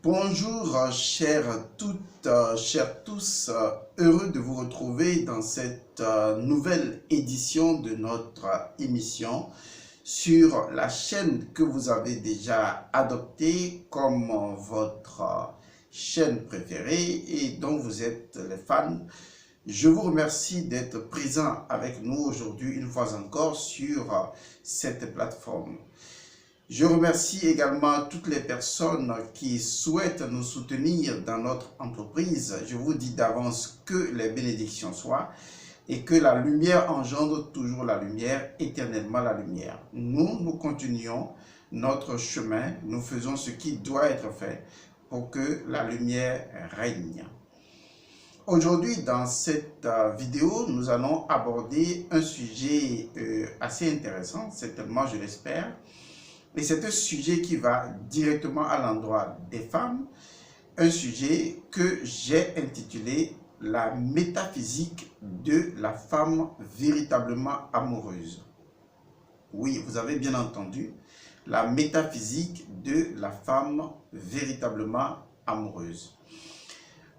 Bonjour, chères toutes, chers tous, heureux de vous retrouver dans cette nouvelle édition de notre émission sur la chaîne que vous avez déjà adoptée comme votre chaîne préférée et dont vous êtes les fans. Je vous remercie d'être présent avec nous aujourd'hui une fois encore sur cette plateforme. Je remercie également toutes les personnes qui souhaitent nous soutenir dans notre entreprise. Je vous dis d'avance que les bénédictions soient et que la lumière engendre toujours la lumière, éternellement la lumière. Nous continuons notre chemin, nous faisons ce qui doit être fait pour que la lumière règne. Aujourd'hui, dans cette vidéo, nous allons aborder un sujet assez intéressant, certainement je l'espère. Et c'est un sujet qui va directement à l'endroit des femmes, un sujet que j'ai intitulé « La métaphysique de la femme véritablement amoureuse ». Oui, vous avez bien entendu, la métaphysique de la femme véritablement amoureuse.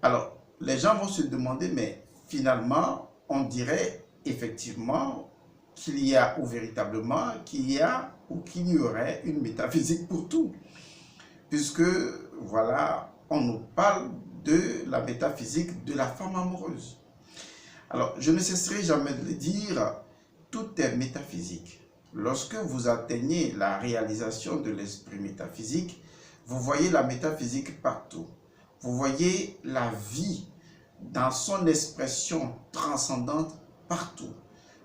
Alors, les gens vont se demander, mais finalement, on dirait effectivement qu'il y a ou véritablement qu'il y a ou qu'il y aurait une métaphysique pour tout. Puisque, voilà, on nous parle de la métaphysique de la femme amoureuse. Alors, je ne cesserai jamais de le dire, tout est métaphysique. Lorsque vous atteignez la réalisation de l'esprit métaphysique, vous voyez la métaphysique partout. Vous voyez la vie dans son expression transcendante partout.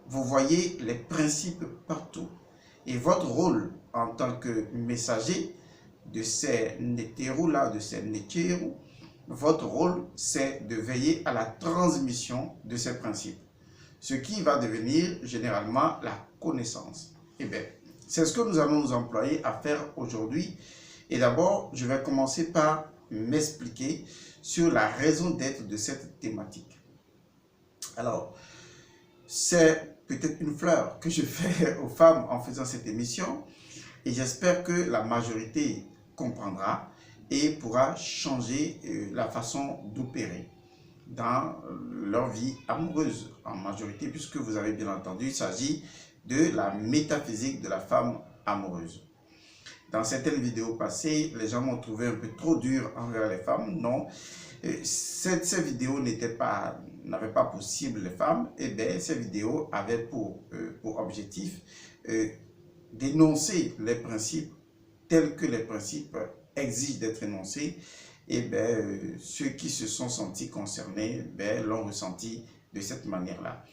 Vous voyez les principes partout. Et votre rôle en tant que messager de ces nétéros-là, de ces nétéros, votre rôle, c'est de veiller à la transmission de ces principes. Ce qui va devenir généralement la connaissance. Eh bien, c'est ce que nous allons nous employer à faire aujourd'hui. Et d'abord, je vais commencer par m'expliquer sur la raison d'être de cette thématique. Alors, c'est peut-être une fleur que je fais aux femmes en faisant cette émission et j'espère que la majorité comprendra et pourra changer la façon d'opérer dans leur vie amoureuse en majorité, puisque vous avez bien entendu, il s'agit de la métaphysique de la femme amoureuse. Dans certaines vidéos passées, les gens m'ont trouvé un peu trop dur envers les femmes. Non, ces vidéos n'avaient pas pour cible les femmes. Et bien, ces vidéos avaient pour objectif d'énoncer les principes tels que les principes exigent d'être énoncés. Et bien, ceux qui se sont sentis concernés l'ont ressenti de cette manière-là.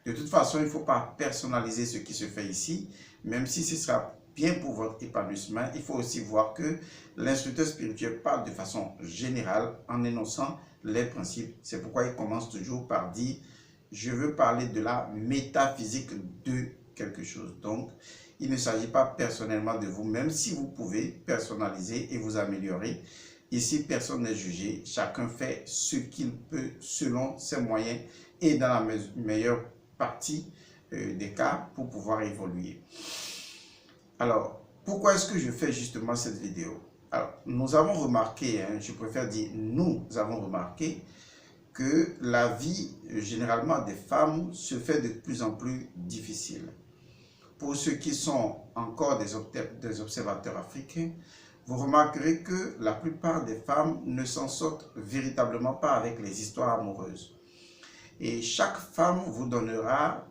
De toute façon, il ne faut pas personnaliser ce qui se fait ici, même si ce sera bien pour votre épanouissement. Il faut aussi voir que l'instructeur spirituel parle de façon générale en énonçant les principes. C'est pourquoi il commence toujours par dire « je veux parler de la métaphysique de quelque chose ». Donc, il ne s'agit pas personnellement de vous, même si vous pouvez personnaliser et vous améliorer. Ici, personne n'est jugé. Chacun fait ce qu'il peut selon ses moyens et dans la meilleure partie des cas pour pouvoir évoluer. Alors, pourquoi est-ce que je fais justement cette vidéo? Alors, nous avons remarqué, je préfère dire nous avons remarqué que la vie généralement des femmes se fait de plus en plus difficile. Pour ceux qui sont encore des observateurs africains, vous remarquerez que la plupart des femmes ne s'en sortent véritablement pas avec les histoires amoureuses. Et chaque femme vous donnera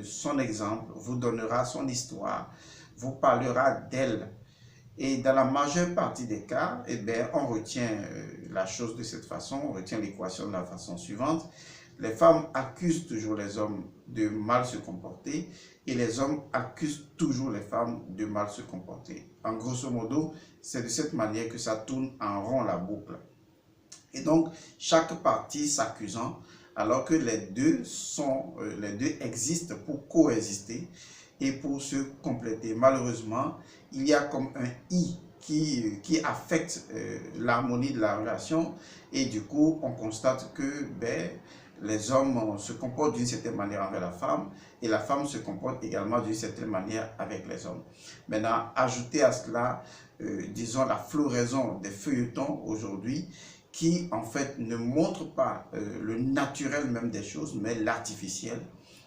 son exemple, vous donnera son histoire, vous parlera d'elle. Et dans la majeure partie des cas, eh bien, on retient la chose de cette façon, on retient l'équation de la façon suivante. Les femmes accusent toujours les hommes de mal se comporter et les hommes accusent toujours les femmes de mal se comporter. En grosso modo, c'est de cette manière que ça tourne en rond la boucle. Et donc, chaque partie s'accusant, alors que les deux existent pour coexister et pour se compléter. Malheureusement, il y a comme un « i » qui affecte l'harmonie de la relation et du coup, on constate que les hommes se comportent d'une certaine manière envers la femme et la femme se comporte également d'une certaine manière avec les hommes. Maintenant, ajoutez à cela, disons, la floraison des feuilletons aujourd'hui qui, en fait, ne montrent pas le naturel même des choses, mais l'artificiel.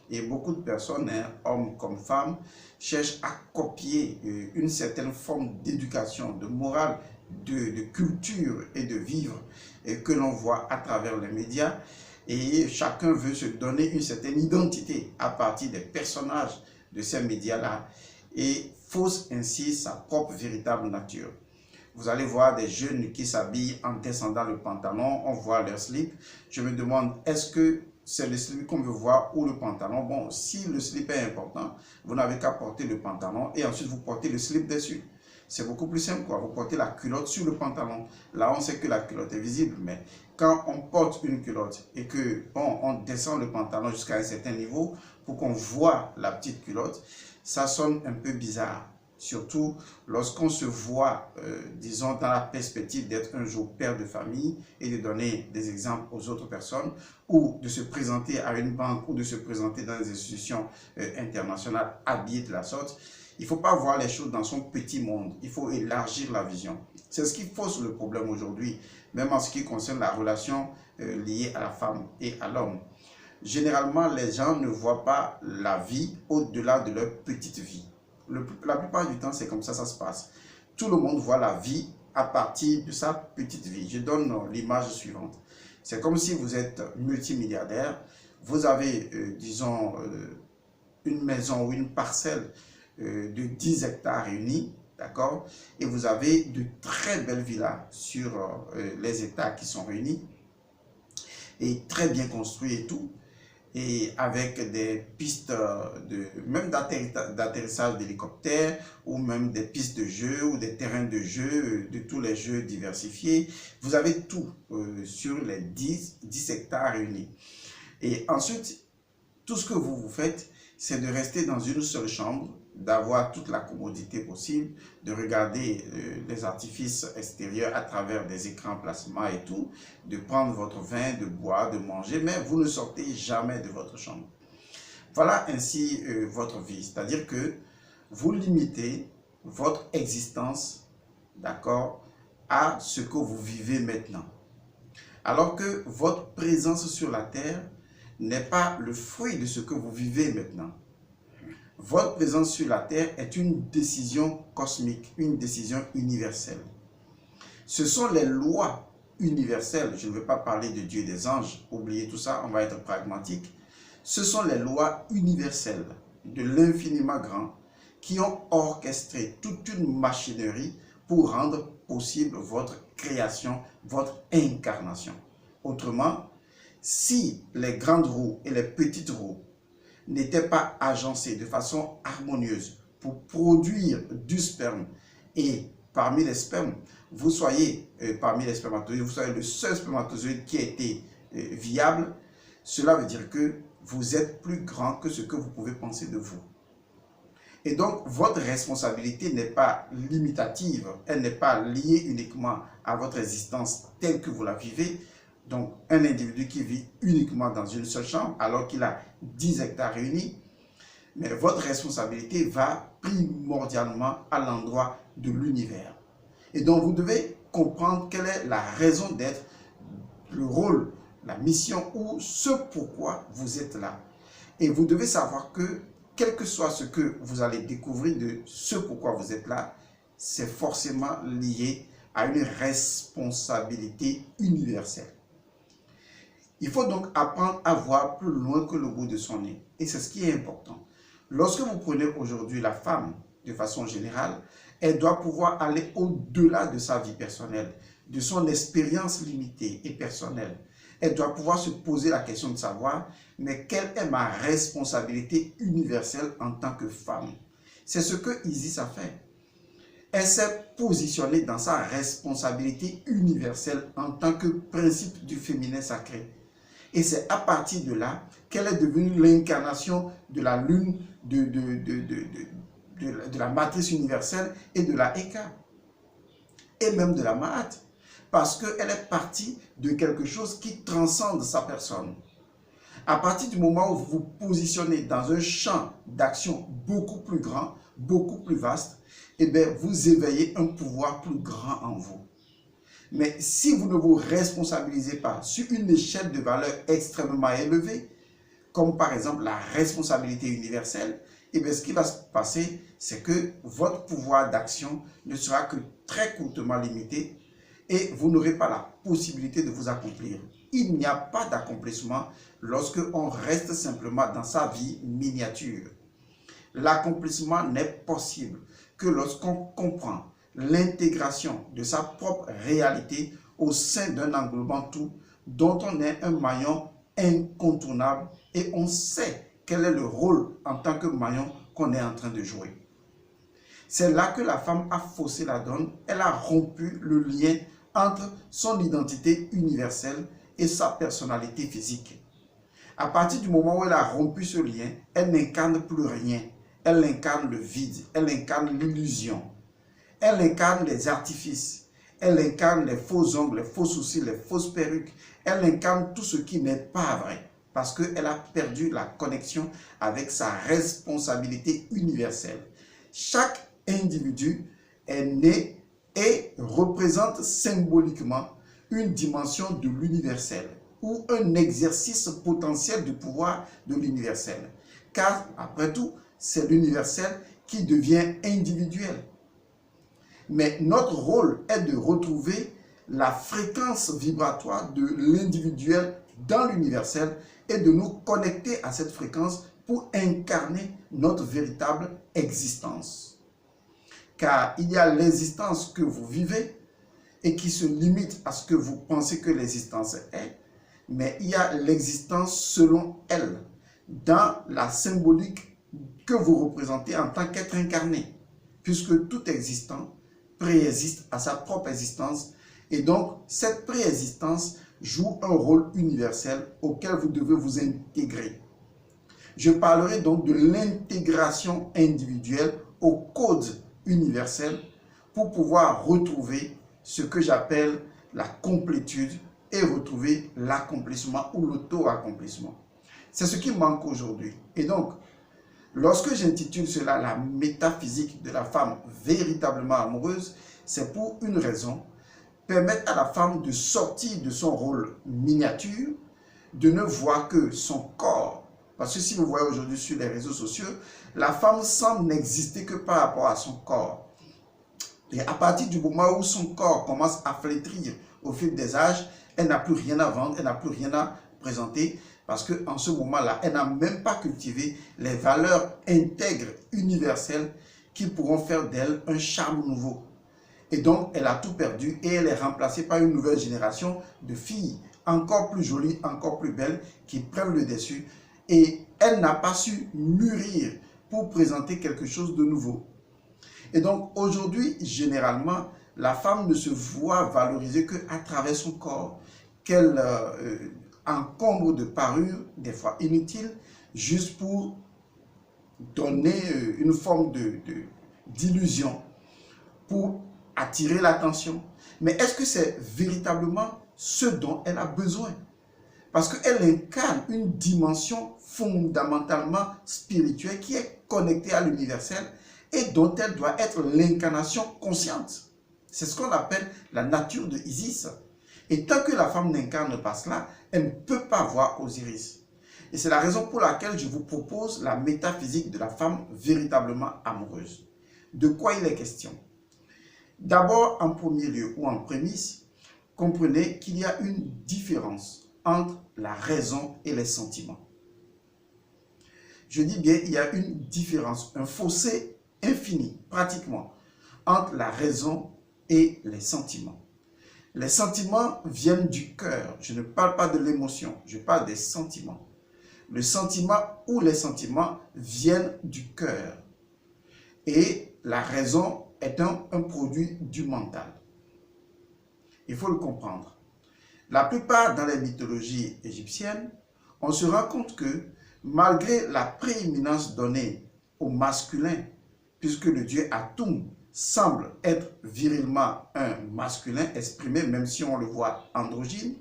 Et beaucoup de personnes, hein, hommes comme femmes, cherchent à copier une certaine forme d'éducation, de morale, de culture et de vivre que l'on voit à travers les médias. Et chacun veut se donner une certaine identité à partir des personnages de ces médias-là et fausse ainsi sa propre véritable nature. Vous allez voir des jeunes qui s'habillent en descendant le pantalon, on voit leur slip. Je me demande, est-ce que c'est le slip qu'on veut voir ou le pantalon? Bon, si le slip est important, vous n'avez qu'à porter le pantalon et ensuite vous portez le slip dessus. C'est beaucoup plus simple, quoi. Vous portez la culotte sur le pantalon. Là, on sait que la culotte est visible, mais quand on porte une culotte et que bon, on descend le pantalon jusqu'à un certain niveau pour qu'on voit la petite culotte, ça sonne un peu bizarre. Surtout lorsqu'on se voit, disons, dans la perspective d'être un jour père de famille et de donner des exemples aux autres personnes ou de se présenter à une banque ou de se présenter dans des institutions internationales habillées de la sorte. Il ne faut pas voir les choses dans son petit monde, il faut élargir la vision. C'est ce qui fausse le problème aujourd'hui, même en ce qui concerne la relation liée à la femme et à l'homme. Généralement, les gens ne voient pas la vie au-delà de leur petite vie. La plupart du temps, c'est comme ça se passe. Tout le monde voit la vie à partir de sa petite vie. Je donne l'image suivante. C'est comme si vous êtes multimilliardaire, vous avez, disons, une maison ou une parcelle de 10 hectares réunis, d'accord? Et vous avez de très belles villas sur les hectares qui sont réunis et très bien construits et tout. Et avec des pistes même d'atterrissage d'hélicoptères ou même des pistes de jeu ou des terrains de jeu, de tous les jeux diversifiés. Vous avez tout sur les 10 hectares réunis. Et ensuite, tout ce que vous faites, c'est de rester dans une seule chambre, d'avoir toute la commodité possible, de regarder les artifices extérieurs à travers des écrans plasma et tout, de prendre votre vin, de boire, de manger, mais vous ne sortez jamais de votre chambre. Voilà ainsi votre vie, c'est-à-dire que vous limitez votre existence, d'accord, à ce que vous vivez maintenant. Alors que votre présence sur la terre n'est pas le fruit de ce que vous vivez maintenant. Votre présence sur la terre est une décision cosmique, une décision universelle. Ce sont les lois universelles, je ne veux pas parler de Dieu et des anges, oubliez tout ça, on va être pragmatique. Ce sont les lois universelles de l'infiniment grand qui ont orchestré toute une machinerie pour rendre possible votre création, votre incarnation. Autrement, si les grandes roues et les petites roues n'étaient pas agencés de façon harmonieuse pour produire du sperme et parmi les spermes, vous soyez parmi les spermatozoïdes, vous soyez le seul spermatozoïde qui a été viable, cela veut dire que vous êtes plus grand que ce que vous pouvez penser de vous. Et donc, votre responsabilité n'est pas limitative, elle n'est pas liée uniquement à votre existence telle que vous la vivez. Donc, un individu qui vit uniquement dans une seule chambre alors qu'il a 10 hectares réunis, mais votre responsabilité va primordialement à l'endroit de l'univers. Et donc, vous devez comprendre quelle est la raison d'être, le rôle, la mission ou ce pourquoi vous êtes là. Et vous devez savoir que, quel que soit ce que vous allez découvrir de ce pourquoi vous êtes là, c'est forcément lié à une responsabilité universelle. Il faut donc apprendre à voir plus loin que le bout de son nez. Et c'est ce qui est important. Lorsque vous prenez aujourd'hui la femme, de façon générale, elle doit pouvoir aller au-delà de sa vie personnelle, de son expérience limitée et personnelle. Elle doit pouvoir se poser la question de savoir, mais quelle est ma responsabilité universelle en tant que femme? C'est ce que Isis a fait. Elle s'est positionnée dans sa responsabilité universelle en tant que principe du féminin sacré. Et c'est à partir de là qu'elle est devenue l'incarnation de la lune, de la matrice universelle et de la Eka. Et même de la Mahat. Parce qu'elle est partie de quelque chose qui transcende sa personne. À partir du moment où vous vous positionnez dans un champ d'action beaucoup plus grand, beaucoup plus vaste, eh bien, vous éveillez un pouvoir plus grand en vous. Mais si vous ne vous responsabilisez pas sur une échelle de valeur extrêmement élevée, comme par exemple la responsabilité universelle, eh bien, ce qui va se passer, c'est que votre pouvoir d'action ne sera que très courtement limité et vous n'aurez pas la possibilité de vous accomplir. Il n'y a pas d'accomplissement lorsque on reste simplement dans sa vie miniature. L'accomplissement n'est possible que lorsqu'on comprend l'intégration de sa propre réalité au sein d'un englobant tout dont on est un maillon incontournable et on sait quel est le rôle en tant que maillon qu'on est en train de jouer. C'est là que la femme a faussé la donne, elle a rompu le lien entre son identité universelle et sa personnalité physique. À partir du moment où elle a rompu ce lien, elle n'incarne plus rien. Elle incarne le vide, elle incarne l'illusion, elle incarne les artifices, elle incarne les faux ongles, les faux sourcils, les fausses perruques, elle incarne tout ce qui n'est pas vrai parce qu'elle a perdu la connexion avec sa responsabilité universelle. Chaque individu est né et représente symboliquement une dimension de l'universel ou un exercice potentiel du pouvoir de l'universel. Car, après tout, c'est l'universel qui devient individuel. Mais notre rôle est de retrouver la fréquence vibratoire de l'individuel dans l'universel et de nous connecter à cette fréquence pour incarner notre véritable existence. Car il y a l'existence que vous vivez et qui se limite à ce que vous pensez que l'existence est, mais il y a l'existence selon elle, dans la symbolique que vous représentez en tant qu'être incarné, puisque tout existant préexiste à sa propre existence, et donc cette préexistence joue un rôle universel auquel vous devez vous intégrer. Je parlerai donc de l'intégration individuelle au code universel pour pouvoir retrouver ce que j'appelle la complétude et retrouver l'accomplissement ou l'auto-accomplissement. C'est ce qui manque aujourd'hui. Et donc, lorsque j'intitule cela la métaphysique de la femme véritablement amoureuse, c'est pour une raison, permettre à la femme de sortir de son rôle miniature, de ne voir que son corps. Parce que si vous voyez aujourd'hui sur les réseaux sociaux, la femme semble n'exister que par rapport à son corps. Et à partir du moment où son corps commence à flétrir au fil des âges, elle n'a plus rien à vendre, elle n'a plus rien à présenter, parce qu'en ce moment-là, elle n'a même pas cultivé les valeurs intègres, universelles, qui pourront faire d'elle un charme nouveau. Et donc, elle a tout perdu et elle est remplacée par une nouvelle génération de filles encore plus jolies, encore plus belles, qui prennent le dessus. Et elle n'a pas su mûrir pour présenter quelque chose de nouveau. Et donc, aujourd'hui, généralement, la femme ne se voit valoriser qu'à travers son corps, qu'elle encombre de parures, des fois inutiles, juste pour donner une forme d'illusion, pour attirer l'attention. Mais est-ce que c'est véritablement ce dont elle a besoin? Parce qu'elle incarne une dimension fondamentalement spirituelle qui est connectée à l'universel et dont elle doit être l'incarnation consciente. C'est ce qu'on appelle la nature de Isis. Et tant que la femme n'incarne pas cela, elle ne peut pas voir Osiris. Et c'est la raison pour laquelle je vous propose la métaphysique de la femme véritablement amoureuse. De quoi il est question? D'abord, en premier lieu ou en prémisse, comprenez qu'il y a une différence entre la raison et les sentiments. Je dis bien, il y a une différence, un fossé infini, pratiquement, entre la raison et les sentiments. Les sentiments viennent du cœur. Je ne parle pas de l'émotion, je parle des sentiments. Le sentiment ou les sentiments viennent du cœur. Et la raison est un produit du mental. Il faut le comprendre. La plupart dans les mythologies égyptiennes, on se rend compte que malgré la prééminence donnée au masculin, puisque le dieu Atum semble être virilement un masculin exprimé, même si on le voit androgyne,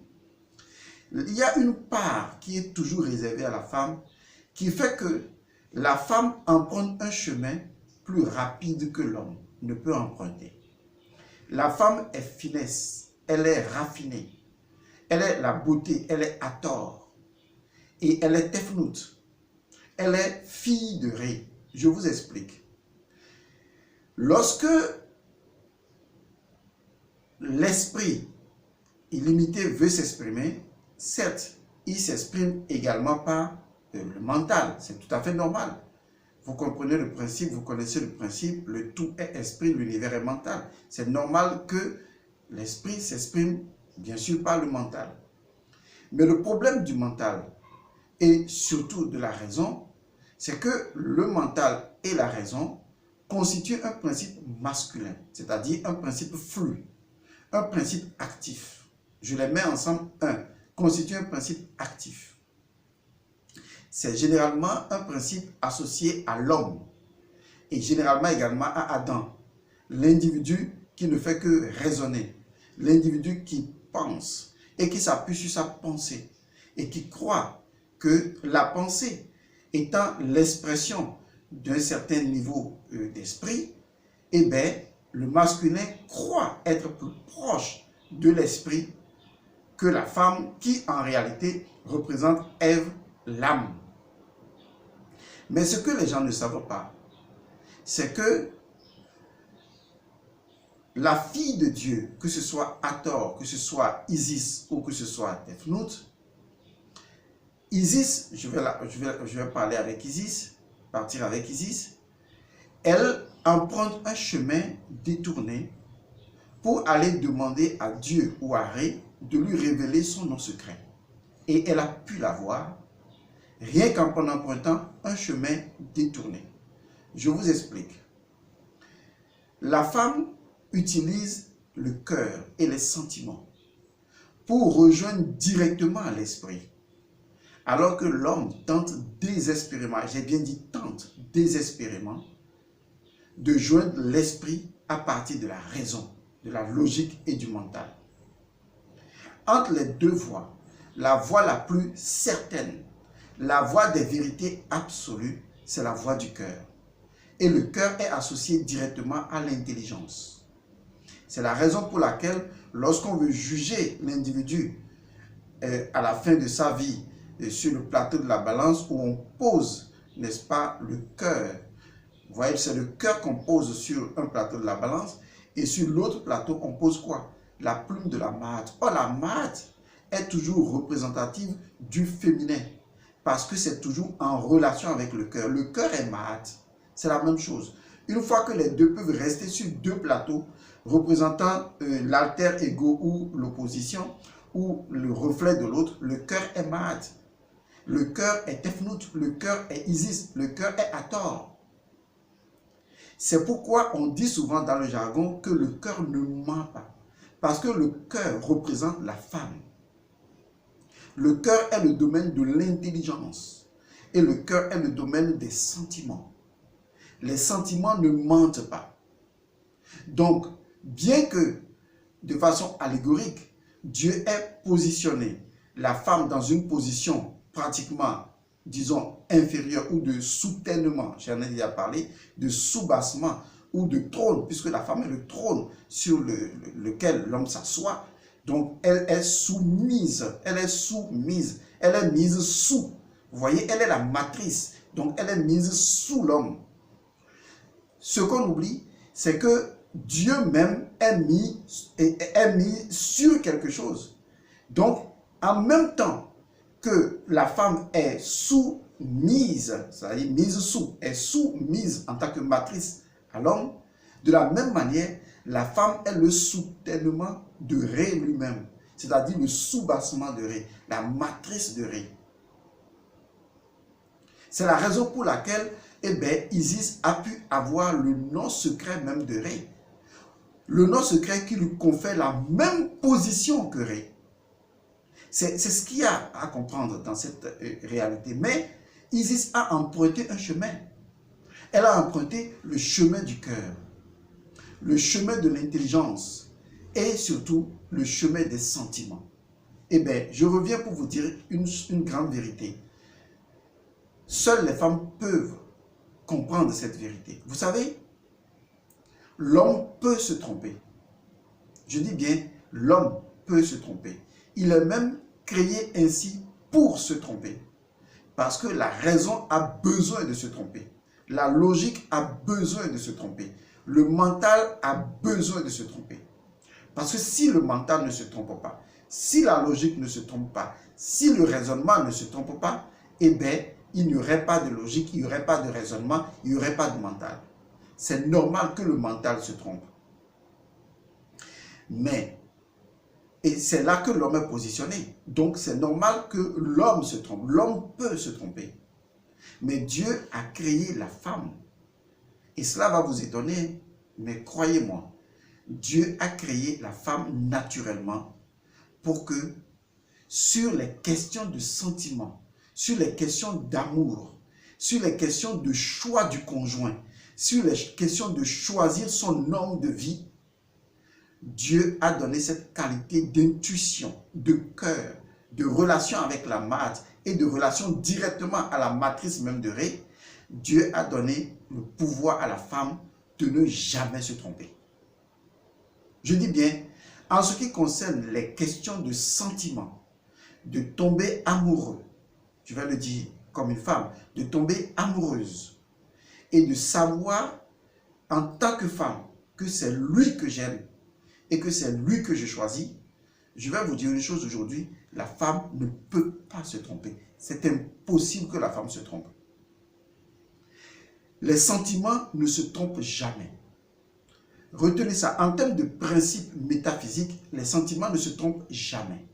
Il y a une part qui est toujours réservée à la femme, qui fait que la femme emprunte un chemin plus rapide que l'homme ne peut emprunter. La femme est finesse, elle est raffinée, elle est la beauté, elle est Hathor, et elle est Tefnout, elle est fille de Ré. Je vous explique. Lorsque l'esprit illimité veut s'exprimer, certes, il s'exprime également par le mental, c'est tout à fait normal. Vous comprenez le principe, vous connaissez le principe, le tout est esprit, l'univers est mental. C'est normal que l'esprit s'exprime bien sûr par le mental. Mais le problème du mental et surtout de la raison, c'est que le mental et la raison constituent un principe masculin, c'est-à-dire un principe flux, un principe actif. Je les mets ensemble, constitue un principe actif. C'est généralement un principe associé à l'homme et généralement également à Adam, l'individu qui ne fait que raisonner, l'individu qui pense et qui s'appuie sur sa pensée et qui croit que la pensée étant l'expression d'un certain niveau d'esprit, eh bien, le masculin croit être plus proche de l'esprit que la femme qui en réalité représente Ève, l'âme. Mais ce que les gens ne savent pas, c'est que la fille de Dieu, que ce soit Hathor, que ce soit Isis ou que ce soit Tefnout, Isis, je vais parler avec Isis, partir avec Isis, elle emprunte un chemin détourné pour aller demander à Dieu ou à Ré de lui révéler son nom secret. Et elle a pu l'avoir rien qu'en empruntant un chemin détourné. Je vous explique. La femme utilise le cœur et les sentiments pour rejoindre directement l'esprit. Alors que l'homme tente désespérément, j'ai bien dit tente désespérément, de joindre l'esprit à partir de la raison, de la logique et du mental. Entre les deux voies, la voie la plus certaine, la voie des vérités absolues, c'est la voie du cœur. Et le cœur est associé directement à l'intelligence. C'est la raison pour laquelle, lorsqu'on veut juger l'individu à la fin de sa vie sur le plateau de la balance, où on pose, n'est-ce pas, le cœur. Vous voyez, c'est le cœur qu'on pose sur un plateau de la balance, et sur l'autre plateau, on pose quoi? La plume de la Maat. Or, la Maat est toujours représentative du féminin, parce que c'est toujours en relation avec le cœur. Le cœur est Maat, c'est la même chose. Une fois que les deux peuvent rester sur deux plateaux, représentant l'alter ego ou l'opposition, ou le reflet de l'autre, le cœur est Maat. Le cœur est Tefnout, le cœur est Isis, le cœur est Hathor. C'est pourquoi on dit souvent dans le jargon que le cœur ne ment pas. Parce que le cœur représente la femme. Le cœur est le domaine de l'intelligence. Et le cœur est le domaine des sentiments. Les sentiments ne mentent pas. Donc, bien que de façon allégorique, Dieu ait positionné la femme dans une position pratiquement, disons, inférieure ou de soutènement, j'en ai déjà parlé, de soubassement ou de trône, puisque la femme est le trône sur lequel l'homme s'assoit. Donc, elle est soumise, elle est soumise, elle est mise sous. Vous voyez, elle est la matrice, donc elle est mise sous l'homme. Ce qu'on oublie, c'est que Dieu même est mis sur quelque chose. Donc, en même temps que la femme est soumise, c'est-à-dire mise sous, est soumise en tant que matrice à l'homme, de la même manière, la femme est le soutènement de Ré lui-même, c'est-à-dire le soubassement de Ré, la matrice de Ré. C'est la raison pour laquelle Isis a pu avoir le nom secret même de Ré. Le nom secret qui lui confère la même position que Ré. C'est ce qu'il y a à comprendre dans cette réalité. Mais Isis a emprunté un chemin. Elle a emprunté le chemin du cœur, le chemin de l'intelligence et surtout le chemin des sentiments. Eh bien, je reviens pour vous dire une grande vérité. Seules les femmes peuvent comprendre cette vérité. Vous savez, l'homme peut se tromper. Je dis bien, l'homme peut se tromper. Il est même créé ainsi pour se tromper. Parce que la raison a besoin de se tromper. La logique a besoin de se tromper. Le mental a besoin de se tromper. Parce que si le mental ne se trompe pas, si la logique ne se trompe pas, si le raisonnement ne se trompe pas, eh bien, il n'y aurait pas de logique, il n'y aurait pas de raisonnement, il n'y aurait pas de mental. C'est normal que le mental se trompe. Mais, et c'est là que l'homme est positionné. Donc, c'est normal que l'homme se trompe. L'homme peut se tromper. Mais Dieu a créé la femme. Et cela va vous étonner, mais croyez-moi, Dieu a créé la femme naturellement pour que sur les questions de sentiments, sur les questions d'amour, sur les questions de choix du conjoint, sur les questions de choisir son homme de vie, Dieu a donné cette qualité d'intuition, de cœur, de relation avec la mère et de relation directement à la matrice même de Ré. Dieu a donné le pouvoir à la femme de ne jamais se tromper. Je dis bien, en ce qui concerne les questions de sentiments, de tomber amoureux, je vais le dire comme une femme, de tomber amoureuse et de savoir en tant que femme que c'est lui que j'aime et que c'est lui que je choisis, je vais vous dire une chose aujourd'hui, la femme ne peut pas se tromper. C'est impossible que la femme se trompe. Les sentiments ne se trompent jamais. Retenez ça, en termes de principe métaphysique, les sentiments ne se trompent jamais.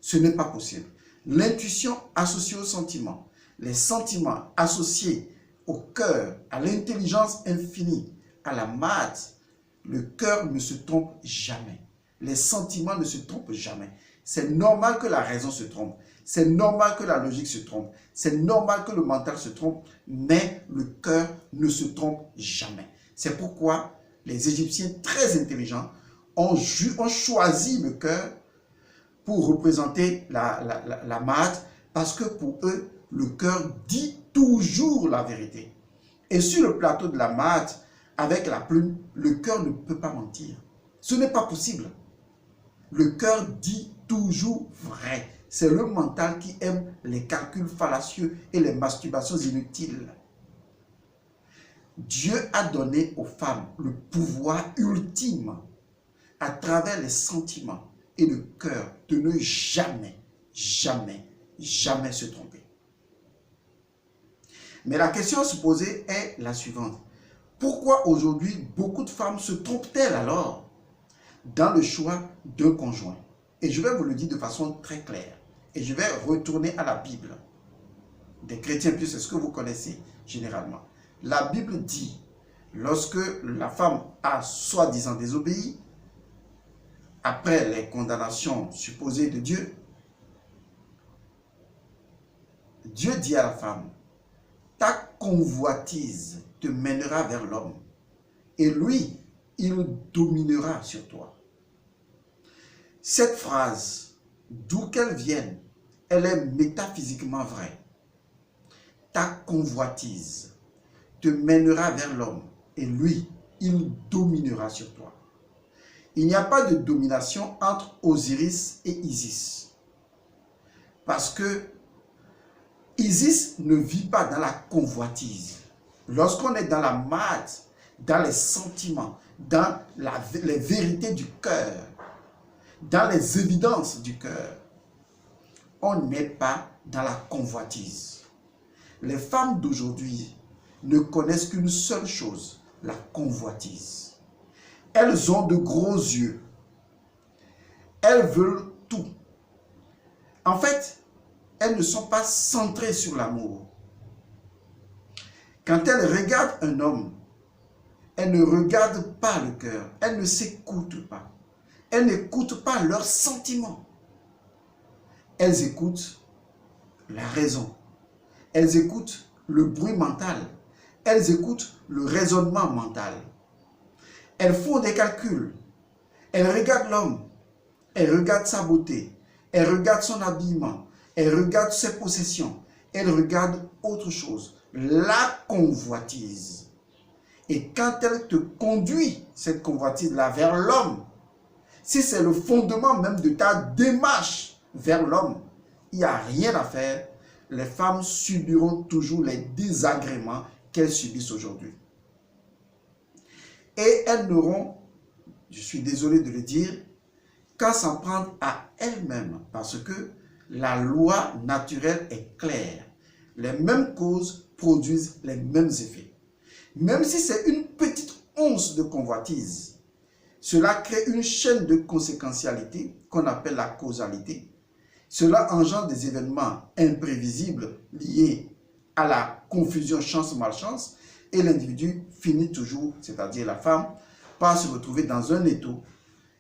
Ce n'est pas possible. L'intuition associée aux sentiments, les sentiments associés au cœur, à l'intelligence infinie, à la maths, le cœur ne se trompe jamais. Les sentiments ne se trompent jamais. C'est normal que la raison se trompe. C'est normal que la logique se trompe. C'est normal que le mental se trompe. Mais le cœur ne se trompe jamais. C'est pourquoi les Égyptiens très intelligents ont choisi le cœur pour représenter la maths, parce que pour eux, le cœur dit toujours la vérité. Et sur le plateau de la maths, avec la plume, le cœur ne peut pas mentir. Ce n'est pas possible. Le cœur dit toujours vrai. C'est le mental qui aime les calculs fallacieux et les masturbations inutiles. Dieu a donné aux femmes le pouvoir ultime à travers les sentiments et le cœur de ne jamais, jamais, jamais se tromper. Mais la question à se poser est la suivante. Pourquoi aujourd'hui beaucoup de femmes se trompent-elles alors dans le choix d'un conjoint? Et je vais vous le dire de façon très claire. Et je vais retourner à la Bible. Des chrétiens, puis c'est ce que vous connaissez généralement. La Bible dit, lorsque la femme a soi-disant désobéi, après les condamnations supposées de Dieu, Dieu dit à la femme, ta convoitise te mènera vers l'homme, et lui, il dominera sur toi. Cette phrase, d'où qu'elle vienne, elle est métaphysiquement vraie. Ta convoitise te mènera vers l'homme, et lui, il dominera sur toi. Il n'y a pas de domination entre Osiris et Isis. Parce que Isis ne vit pas dans la convoitise. Lorsqu'on est dans la maths, dans les sentiments, dans les vérités du cœur, dans les évidences du cœur, on n'est pas dans la convoitise. Les femmes d'aujourd'hui ne connaissent qu'une seule chose, la convoitise. Elles ont de gros yeux. Elles veulent tout. En fait, elles ne sont pas centrées sur l'amour. Quand elles regardent un homme, elles ne regardent pas le cœur. Elles ne s'écoutent pas. Elles n'écoutent pas leurs sentiments. Elles écoutent la raison. Elles écoutent le bruit mental. Elles écoutent le raisonnement mental. Elles font des calculs. Elles regardent l'homme. Elles regardent sa beauté. elle regarde son habillement, elle regarde ses possessions, elle regarde autre chose, la convoitise. Et quand elle te conduit, cette convoitise-là, vers l'homme, si c'est le fondement même de ta démarche vers l'homme, il n'y a rien à faire. Les femmes subiront toujours les désagréments qu'elles subissent aujourd'hui. Et elles n'auront, je suis désolé de le dire, qu'à s'en prendre à elles-mêmes, parce que la loi naturelle est claire. Les mêmes causes produisent les mêmes effets. Même si c'est une petite once de convoitise, cela crée une chaîne de conséquentialité qu'on appelle la causalité. Cela engendre des événements imprévisibles liés à la confusion chance-malchance et l'individu finit toujours, c'est-à-dire la femme, par se retrouver dans un étau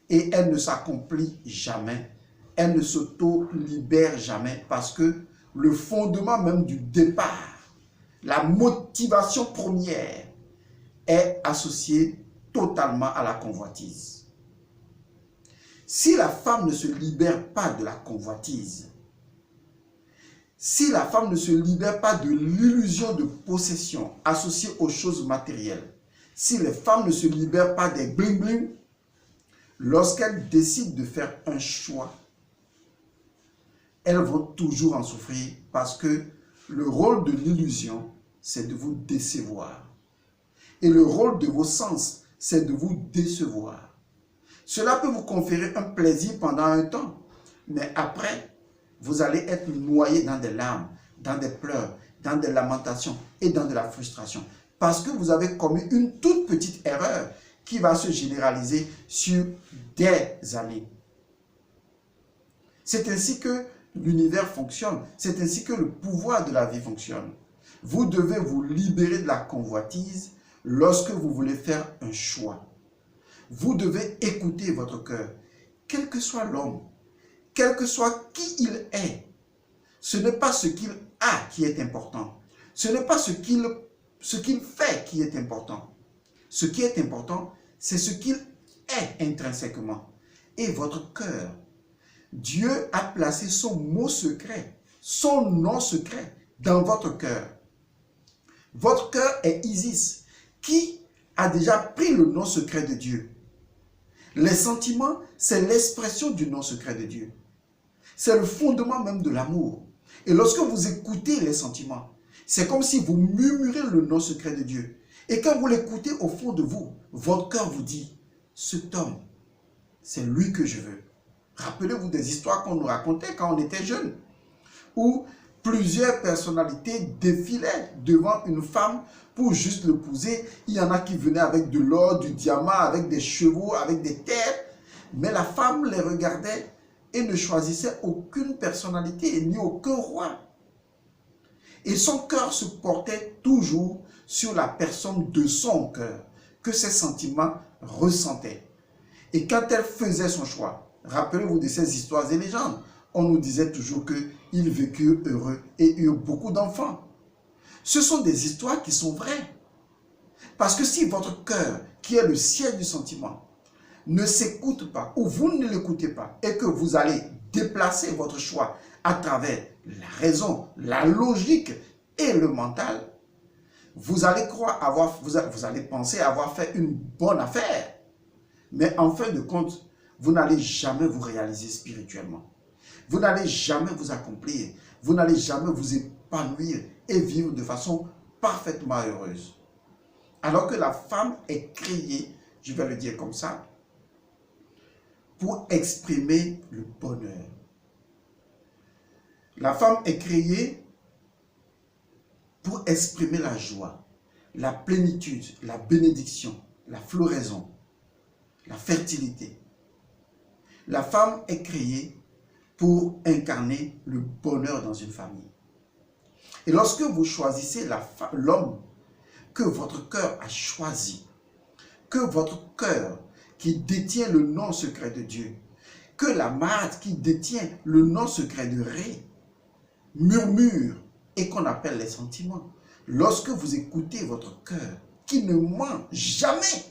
et elle ne s'accomplit jamais, elle ne s'auto-libère jamais parce que le fondement même du départ, la motivation première est associée totalement à la convoitise. Si la femme ne se libère pas de la convoitise, si la femme ne se libère pas de l'illusion de possession associée aux choses matérielles, si les femmes ne se libèrent pas des bling-bling, lorsqu'elles décident de faire un choix, elles vont toujours en souffrir parce que le rôle de l'illusion, c'est de vous décevoir. Et le rôle de vos sens, c'est de vous décevoir. Cela peut vous conférer un plaisir pendant un temps, mais après, vous allez être noyé dans des larmes, dans des pleurs, dans des lamentations et dans de la frustration. Parce que vous avez commis une toute petite erreur qui va se généraliser sur des années. C'est ainsi que l'univers fonctionne. C'est ainsi que le pouvoir de la vie fonctionne. Vous devez vous libérer de la convoitise lorsque vous voulez faire un choix. Vous devez écouter votre cœur, quel que soit l'homme, quel que soit qui il est. Ce n'est pas ce qu'il a qui est important. Ce n'est pas ce qu'il fait qui est important. Ce qui est important, c'est ce qu'il est intrinsèquement. Et votre cœur, Dieu a placé son mot secret, son nom secret dans votre cœur. Votre cœur est Isis, qui a déjà pris le nom secret de Dieu. Les sentiments, c'est l'expression du nom secret de Dieu. C'est le fondement même de l'amour. Et lorsque vous écoutez les sentiments, c'est comme si vous murmurez le nom secret de Dieu. Et quand vous l'écoutez au fond de vous, votre cœur vous dit, cet homme, c'est lui que je veux. Rappelez-vous des histoires qu'on nous racontait quand on était jeunes, où plusieurs personnalités défilaient devant une femme pour juste l'épouser. Il y en a qui venaient avec de l'or, du diamant, avec des chevaux, avec des terres. Mais la femme les regardait et ne choisissait aucune personnalité ni aucun roi. Et son cœur se portait toujours sur la personne de son cœur, que ses sentiments ressentaient. Et quand elle faisait son choix, rappelez-vous de ces histoires et légendes, on nous disait toujours qu'ils vécurent heureux et eurent beaucoup d'enfants. Ce sont des histoires qui sont vraies. Parce que si votre cœur, qui est le siège du sentiment, ne s'écoute pas ou vous ne l'écoutez pas et que vous allez déplacer votre choix à travers la raison, la logique et le mental, vous allez vous allez penser avoir fait une bonne affaire. Mais en fin de compte, vous n'allez jamais vous réaliser spirituellement. Vous n'allez jamais vous accomplir. Vous n'allez jamais vous épanouir et vivre de façon parfaitement heureuse. Alors que la femme est créée, je vais le dire comme ça, pour exprimer le bonheur. La femme est créée pour exprimer la joie, la plénitude, la bénédiction, la floraison, la fertilité. La femme est créée pour incarner le bonheur dans une famille. Et lorsque vous choisissez l'homme que votre cœur a choisi, que votre cœur qui détient le nom secret de Dieu, que la marde qui détient le nom secret de Ré, murmure et qu'on appelle les sentiments. Lorsque vous écoutez votre cœur, qui ne ment jamais,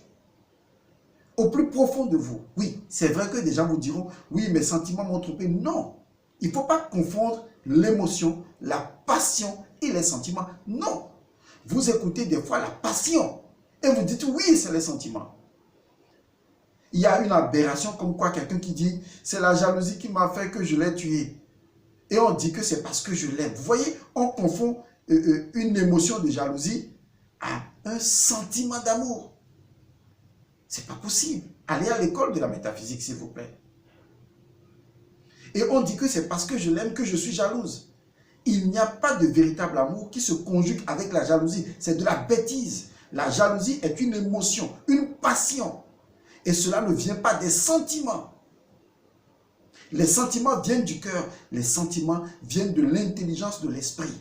au plus profond de vous, oui, c'est vrai que des gens vous diront, oui, mes sentiments m'ont trompé. Non, Il ne faut pas confondre l'émotion, la passion et les sentiments. Non. Vous écoutez des fois la passion et vous dites oui, c'est les sentiments. Il y a une aberration comme quoi quelqu'un qui dit c'est la jalousie qui m'a fait que je l'ai tué. Et on dit que c'est parce que je l'aime. Vous voyez, on confond une émotion de jalousie à un sentiment d'amour. C'est pas possible. Allez à l'école de la métaphysique, s'il vous plaît. Et on dit que c'est parce que je l'aime que je suis jalouse. Il n'y a pas de véritable amour qui se conjugue avec la jalousie. C'est de la bêtise. La jalousie est une émotion, une passion. Et cela ne vient pas des sentiments. Les sentiments viennent du cœur. Les sentiments viennent de l'intelligence de l'esprit.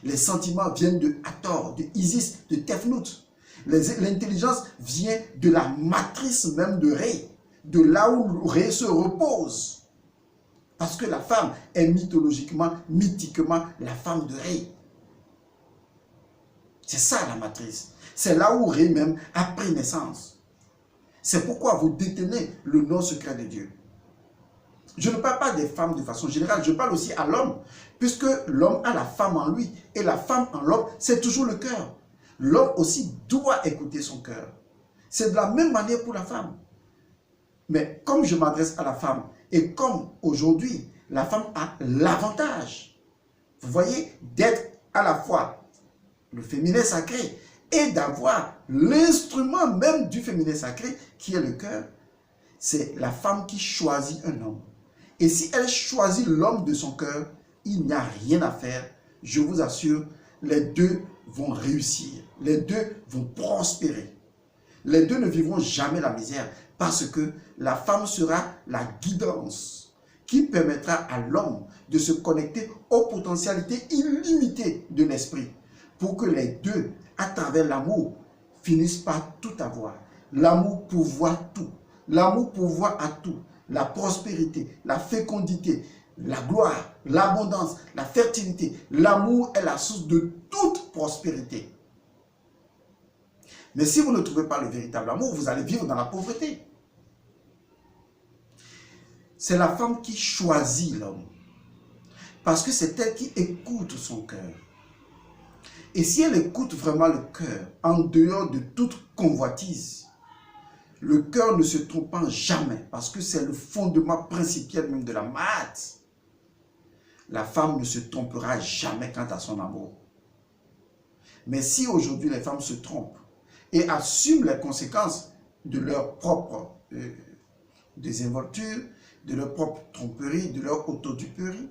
Les sentiments viennent de Hathor, de Isis, de Tefnut. L'intelligence vient de la matrice même de Ré, de là où Ré se repose. Parce que la femme est mythologiquement, mythiquement la femme de Ré. C'est ça la matrice. C'est là où Ré même a pris naissance. C'est pourquoi vous détenez le nom secret de Dieu. Je ne parle pas des femmes de façon générale, je parle aussi à l'homme, puisque l'homme a la femme en lui, et la femme en l'homme, c'est toujours le cœur. L'homme aussi doit écouter son cœur. C'est de la même manière pour la femme. Mais comme je m'adresse à la femme, et comme aujourd'hui, la femme a l'avantage, vous voyez, d'être à la fois le féminin sacré, et d'avoir l'instrument même du féminin sacré, qui est le cœur, c'est la femme qui choisit un homme. Et si elle choisit l'homme de son cœur, il n'y a rien à faire. Je vous assure, les deux vont réussir. Les deux vont prospérer. Les deux ne vivront jamais la misère parce que la femme sera la guidance qui permettra à l'homme de se connecter aux potentialités illimitées de l'esprit pour que les deux, à travers l'amour, finissent par tout avoir. L'amour pourvoit tout. L'amour pourvoit à tout. La prospérité, la fécondité, la gloire, l'abondance, la fertilité. L'amour est la source de toute prospérité. Mais si vous ne trouvez pas le véritable amour, vous allez vivre dans la pauvreté. C'est la femme qui choisit l'homme. Parce que c'est elle qui écoute son cœur. Et si elle écoute vraiment le cœur, en dehors de toute convoitise, le cœur ne se trompant jamais, parce que c'est le fondement principal même de la maths. La femme ne se trompera jamais quant à son amour. Mais si aujourd'hui les femmes se trompent et assument les conséquences de leur propre désinvolture, de leur propre tromperie, de leur autoduperie,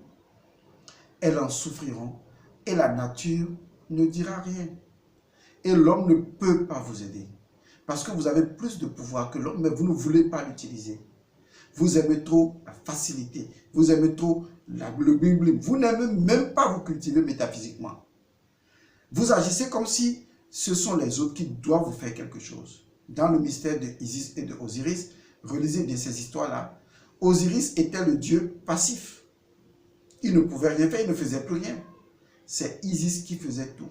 elles en souffriront et la nature ne dira rien. Et l'homme ne peut pas vous aider. Parce que vous avez plus de pouvoir que l'homme, mais vous ne voulez pas l'utiliser. Vous aimez trop la facilité. Vous aimez trop le bling-bling. Vous n'aimez même pas vous cultiver métaphysiquement. Vous agissez comme si ce sont les autres qui doivent vous faire quelque chose. Dans le mystère de Isis et de Osiris, relisez bien ces histoires-là. Osiris était le dieu passif. Il ne pouvait rien faire, il ne faisait plus rien. C'est Isis qui faisait tout.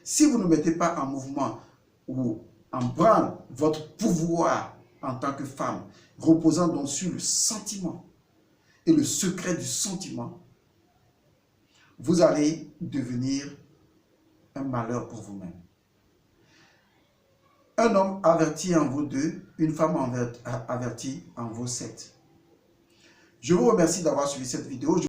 Si vous ne mettez pas en mouvement ou en branle votre pouvoir en tant que femme, reposant donc sur le sentiment et le secret du sentiment, vous allez devenir un malheur pour vous-même. Un homme averti en vaut 2, une femme avertie en vaut 7. Je vous remercie d'avoir suivi cette vidéo.